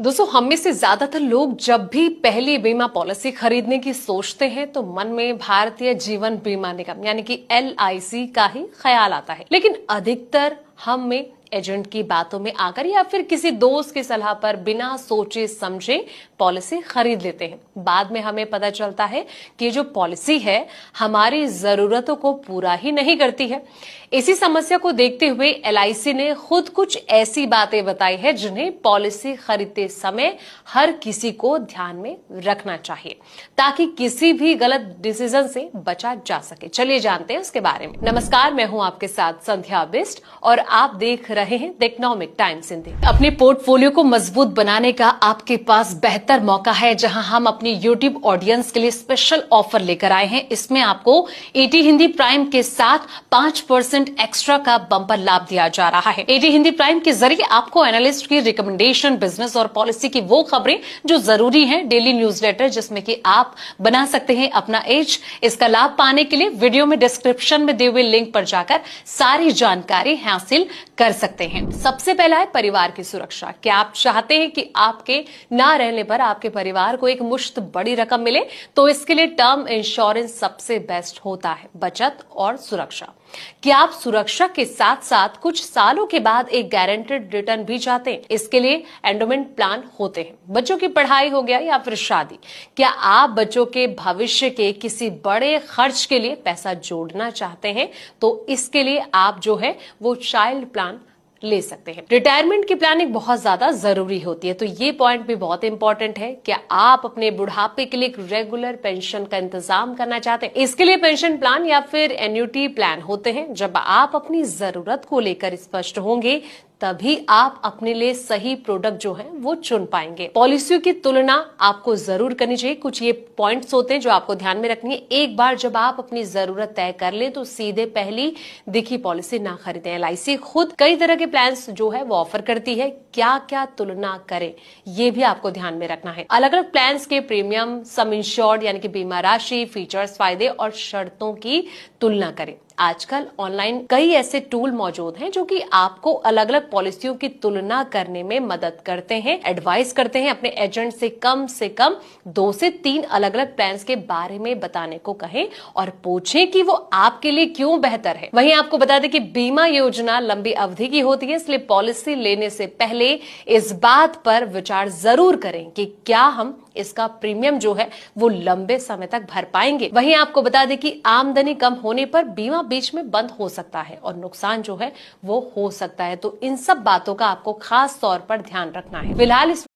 दोस्तों, हम में से ज्यादातर लोग जब भी पहली बीमा पॉलिसी खरीदने की सोचते हैं तो मन में भारतीय जीवन बीमा निगम यानी कि LIC का ही ख्याल आता है। लेकिन अधिकतर हम में एजेंट की बातों में आकर या फिर किसी दोस्त की सलाह पर बिना सोचे समझे पॉलिसी खरीद लेते हैं। बाद में हमें पता चलता है कि जो पॉलिसी है हमारी जरूरतों को पूरा ही नहीं करती है। इसी समस्या को देखते हुए LIC ने खुद कुछ ऐसी बातें बताई है जिन्हें पॉलिसी खरीदते समय हर किसी को ध्यान में रखना चाहिए ताकि किसी भी गलत डिसीजन से बचा जा सके। चलिए जानते हैं उसके बारे में। नमस्कार, मैं हूं आपके साथ संध्या बिस्ट और आप देख रहे हैं द इकोनॉमिक टाइम्स हिंदी। अपने पोर्टफोलियो को मजबूत बनाने का आपके पास बेहतर मौका है जहां हम अपनी यूट्यूब ऑडियंस के लिए स्पेशल ऑफर लेकर आए हैं। इसमें आपको AT हिंदी प्राइम के साथ 5% एक्स्ट्रा का बम्पर लाभ दिया जा रहा है। AT हिंदी प्राइम के जरिए आपको एनालिस्ट की रिकमेंडेशन, बिजनेस और पॉलिसी की वो खबरें जो जरूरी हैं, डेली न्यूज़लेटर जिसमें कि आप बना सकते हैं अपना एज। इसका लाभ पाने के लिए वीडियो में डिस्क्रिप्शन में दिए हुए लिंक पर जाकर सारी जानकारी हासिल कर सकते हैं। सबसे पहला है परिवार की सुरक्षा। क्या आप चाहते हैं कि आपके ना रहने पर आपके परिवार को एक मुश्त बड़ी रकम मिले? तो इसके लिए टर्म इंश्योरेंस सबसे बेस्ट होता है, बचत और सुरक्षा। क्या आप सुरक्षा के साथ साथ कुछ सालों के बाद एक गारंटेड रिटर्न भी चाहते हैं? इसके लिए एंडोमेंट प्लान होते हैं। बच्चों की पढ़ाई हो गया या फिर शादी, क्या आप बच्चों के भविष्य के किसी बड़े खर्च के लिए पैसा जोड़ना चाहते हैं? तो इसके लिए आप जो है वो चाइल्ड प्लान ले सकते हैं। रिटायरमेंट की प्लानिंग बहुत ज्यादा जरूरी होती है, तो ये पॉइंट भी बहुत इंपॉर्टेंट है। क्या आप अपने बुढ़ापे के लिए एक रेगुलर पेंशन का इंतजाम करना चाहते हैं? इसके लिए पेंशन प्लान या फिर एन्युटी प्लान होते हैं। जब आप अपनी जरूरत को लेकर स्पष्ट होंगे तभी आप अपने लिए सही प्रोडक्ट जो है वो चुन पाएंगे। पॉलिसियों की तुलना आपको जरूर करनी चाहिए। कुछ ये पॉइंट्स होते हैं जो आपको ध्यान में रखनी है। एक बार जब आप अपनी जरूरत तय कर ले तो सीधे पहली दिखी पॉलिसी ना खरीदें। LIC खुद कई तरह के प्लान्स जो है वो ऑफर करती है। क्या क्या तुलना करें ये भी आपको ध्यान में रखना है। अलग अलग प्लान्स के प्रीमियम, सम इंश्योर्ड यानी कि बीमा राशि, फीचर्स, फायदे और शर्तों की तुलना करें। आजकल ऑनलाइन कई ऐसे टूल मौजूद हैं जो कि आपको अलग अलग पॉलिसियों की तुलना करने में मदद करते हैं, एडवाइस करते हैं। अपने एजेंट से कम 2 से 3 अलग अलग प्लान्स के बारे में बताने को कहें और पूछें कि वो आपके लिए क्यों बेहतर है। वहीं आपको बता दें कि बीमा योजना लंबी अवधि की होती है, इसलिए पॉलिसी लेने से पहले इस बात पर विचार जरूर करें कि क्या हम इसका प्रीमियम जो है वो लंबे समय तक भर पाएंगे। वहीं आपको बता दें कि आमदनी कम होने पर बीमा बीच में बंद हो सकता है और नुकसान जो है वो हो सकता है। तो इन सब बातों का आपको खास तौर पर ध्यान रखना है। फिलहाल इस